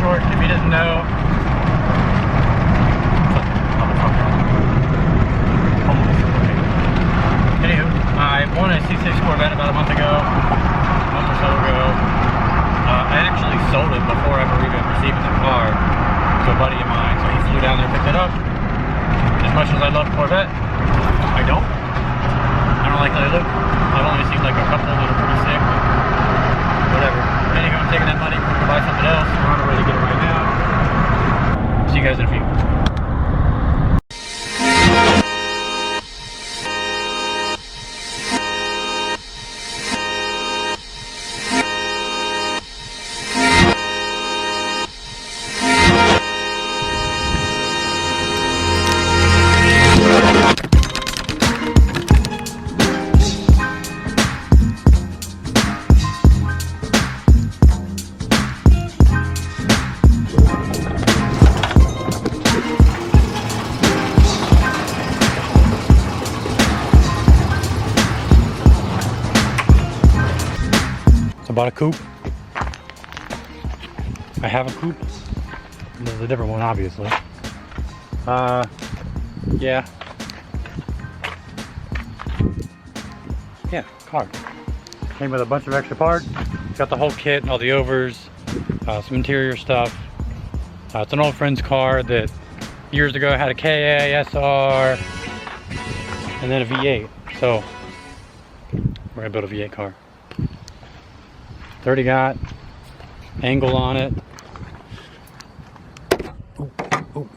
short, if he doesn't know, anywho, I won a C6 Corvette about a month or so ago. I actually sold it before ever even receiving the car to a buddy of mine, so he flew down there and picked it up. As much as I love Corvette, I don't like how they look. I've only seen like a couple that are pretty sick, but whatever. Anyway, I'm taking that money, we're gonna buy something else. We're on our way to get it right now. See you guys in a few. Bought a coupe. I have a coupe. This is a different one, obviously. Yeah. Yeah, car. Came with a bunch of extra parts. Got the whole kit and all the overs, some interior stuff. It's an old friend's car that years ago had a KA, SR, and then a V8. So we're gonna build a V8 car. It's already got angle on it. Ooh.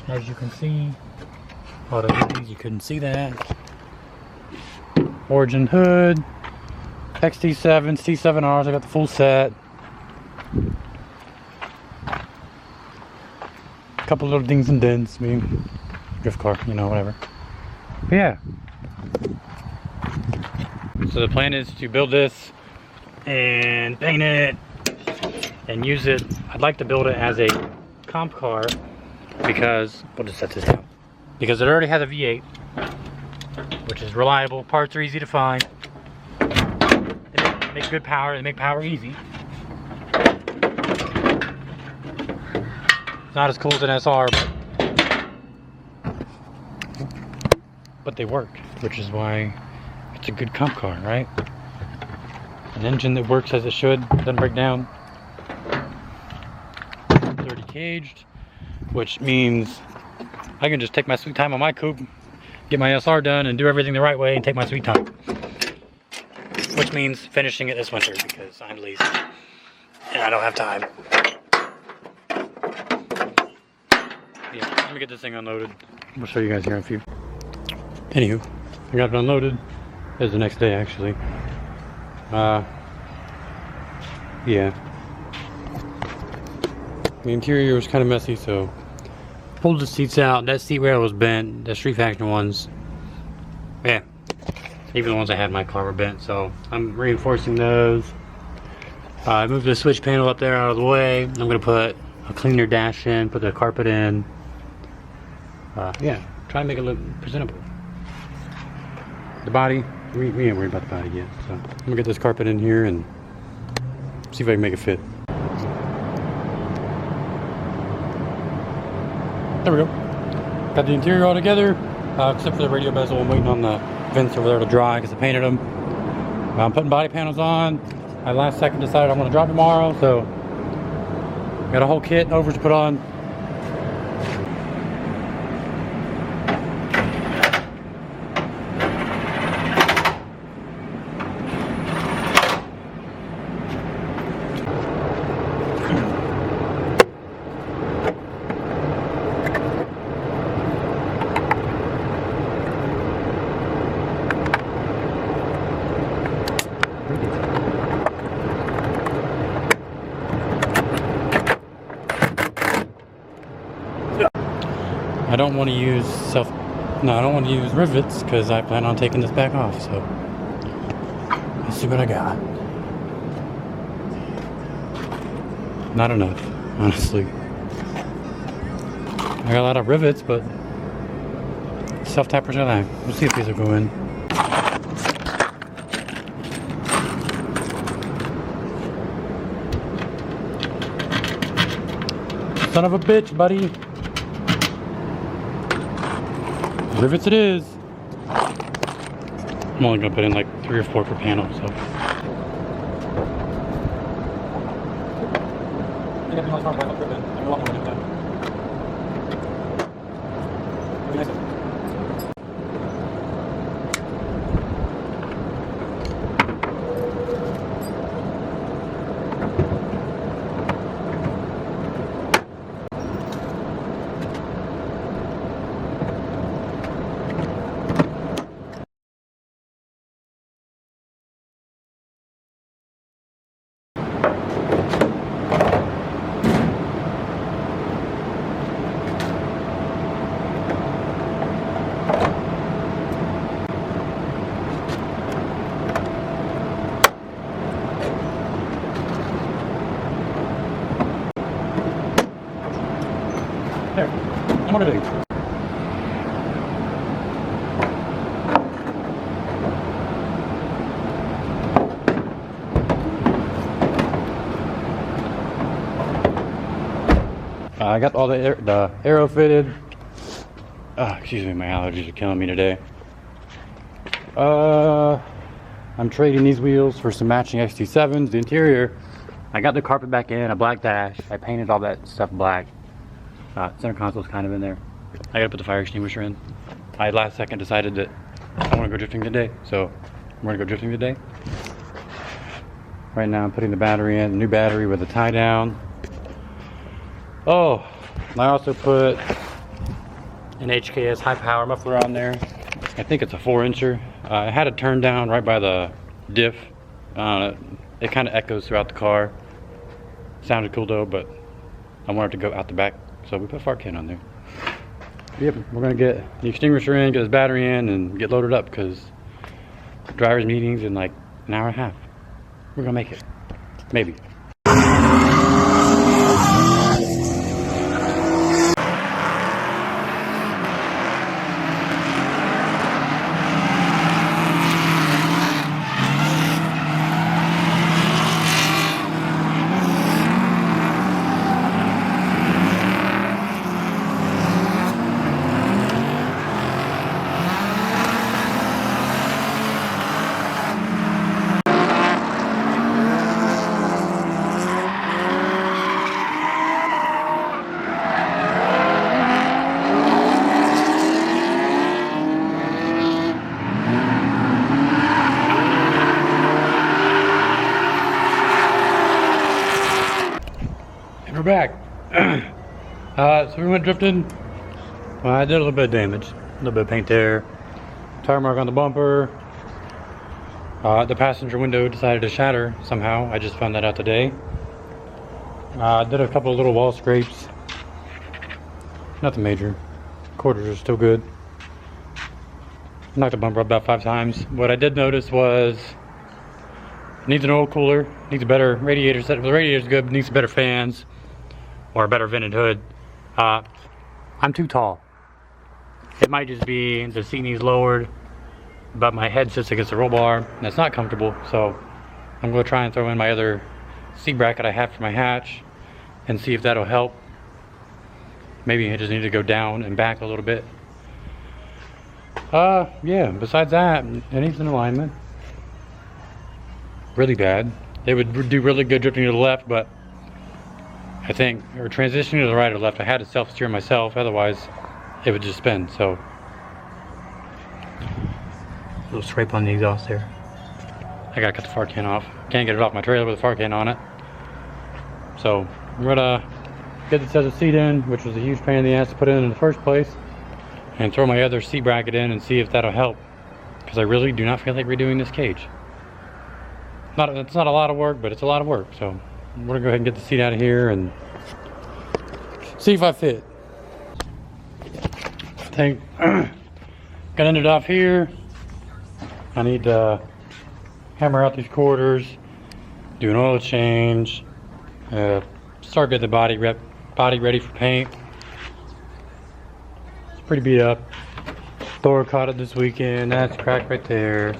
As you can see, you couldn't see that. Origin hood, XT7s, T7Rs. I got the full set. A couple little dings and dents. I mean, drift car, you know, whatever. But yeah. So the plan is to build this and paint it and use it. I'd like to build it as a comp car because, we'll just set this down, because it already has a V8, which is reliable. Parts are easy to find. They make good power. They make power easy. It's not as cool as an SR, but they work, which is why it's a good comp car, right? An engine that works as it should, doesn't break down. 30 caged, which means I can just take my sweet time on my coupe, get my SR done, and do everything the right way and take my sweet time. Which means finishing it this winter because I'm lazy and I don't have time. Yeah, let me get this thing unloaded. We'll show you guys here in a few. Anywho, I got it unloaded. It was the next day actually. Yeah. The interior was kind of messy, so pulled the seats out. That seat rail was bent. The Street Factor ones, yeah, even the ones I had in my car were bent, so I'm reinforcing those. I moved the switch panel up there out of the way. I'm gonna put a cleaner dash in, put the carpet in. Yeah, try to make it look presentable. The body, we ain't worried about the body yet, so I'm gonna get this carpet in here and see if I can make it fit. There we go. Got the interior all together, except for the radio bezel. I'm waiting on the vents over there to dry because I painted them. I'm putting body panels on. I last second decided I'm gonna drop tomorrow, so got a whole kit over to put on. I don't want to use I don't want to use rivets because I plan on taking this back off, so let's see what I got. Not enough, honestly. I got a lot of rivets, but self-tappers are like, we'll see if these will go in. Son of a bitch, buddy. Rivets it is. I'm only gonna put in like 3 or 4 per panel, so. There, one more to do. I got all the arrow fitted. Excuse me, my allergies are killing me today. I'm trading these wheels for some matching XT7s. The interior, I got the carpet back in, a black dash. I painted all that stuff black. Center console's kind of in there. I gotta put the fire extinguisher in. I last second decided that I want to go drifting today, so I'm gonna go drifting today. Right now I'm putting the battery in, new battery with a tie down. Oh, I also put an HKS high power muffler on there. I think it's a 4-incher. I had it turned down right by the diff. It kind of echoes throughout the car. Sounded cool though, but I wanted to go out the back, so we put a fart can on there. Yep, we're gonna get the extinguisher in, get his battery in, and get loaded up because driver's meeting's in like an hour and a half. We're gonna make it. Maybe. We're back. So we went drifting. Well, I did a little bit of damage, a little bit of paint there, tire mark on the bumper. The passenger window decided to shatter somehow. I just found that out today. I did a couple of little wall scrapes. Nothing major. Quarters are still good. Knocked the bumper up about 5 times. What I did notice was needs an oil cooler, needs a better radiator set. The radiator's good, but needs better fans or a better vented hood. I'm too tall. It might just be the seat needs lowered, but my head sits against the roll bar and that's not comfortable, so I'm going to try and throw in my other seat bracket I have for my hatch and see if that'll help. Maybe I just need to go down and back a little bit. Yeah, besides that, it needs an alignment. Really bad. It would do really good drifting to the left, but I think, or transitioning to the right or left, I had to self-steer myself, otherwise it would just spin, so. A little scrape on the exhaust there. I gotta cut the fart can off. Can't get it off my trailer with a fart can on it. So, I'm gonna get this other seat in, which was a huge pain in the ass to put in the first place, and throw my other seat bracket in and see if that'll help, because I really do not feel like redoing this cage. It's not a lot of work, but it's a lot of work, so I'm gonna go ahead and get the seat out of here and see if I fit. I think gonna end it off here. I need to hammer out these quarters, do an oil change, start getting the body ready for paint. It's pretty beat up. Thor caught it this weekend. That's cracked right there.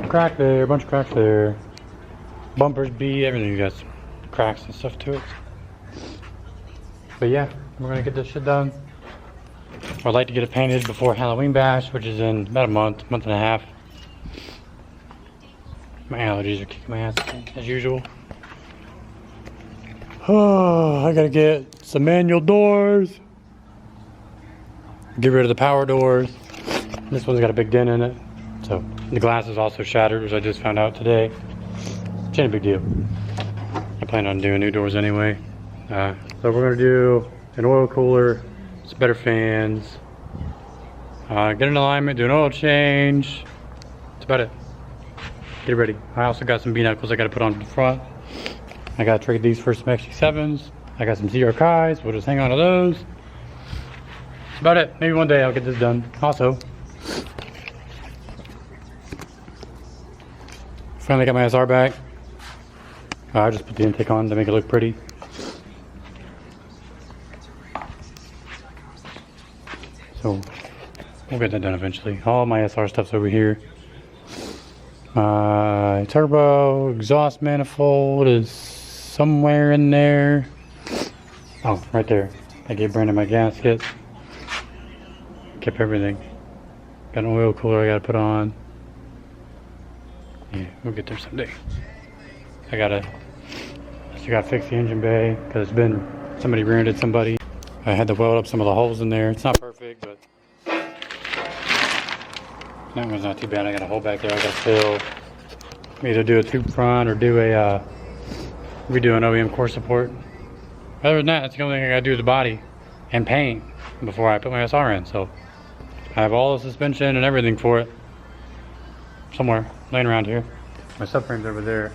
Crack there, a bunch of cracks there. Bumpers beat, everything got cracks and stuff to it. But yeah, we're gonna get this shit done. I'd like to get it painted before Halloween Bash, which is in about a month and a half. My allergies are kicking my ass as usual. Oh, I gotta get some manual doors. Get rid of the power doors. This one's got a big dent in it. So the glass is also shattered, which I just found out today. Which ain't a big deal. I plan on doing new doors anyway. So we're gonna do an oil cooler, some better fans, get an alignment, do an oil change. That's about it. Get it ready. I also got some B-knuckles I gotta put on the front. I gotta trade these for some XT7s. I got some ZR Kais. We'll just hang on to those. That's about it. Maybe one day I'll get this done. Also, finally got my SR back. I just put the intake on to make it look pretty. So we'll get that done eventually. All my SR stuff's over here. Turbo exhaust manifold is somewhere in there. Oh, right there. I gave Brandon my gasket. Kept everything. Got an oil cooler I gotta put on. Yeah, we'll get there someday. I still gotta fix the engine bay because somebody rear-ended somebody. I had to weld up some of the holes in there. It's not perfect, but that one's not too bad. I got a hole back there I gotta fill. Either do a tube front or redo an OEM core support. Other than that, that's the only thing I gotta do with the body and paint before I put my SR in. So I have all the suspension and everything for it somewhere laying around here. My subframe's over there.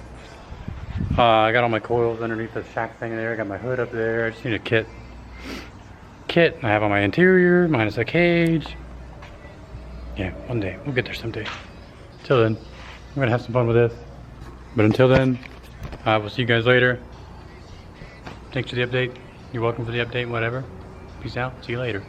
I got all my coils underneath the shack thing there. I got my hood up there. I just need a kit. I have on my interior minus a cage. Yeah, one day we'll get there someday. Till then, I'm gonna have some fun with this. But until then, we'll see you guys later. Thanks for the update. You're welcome for the update, whatever. Peace out. See you later.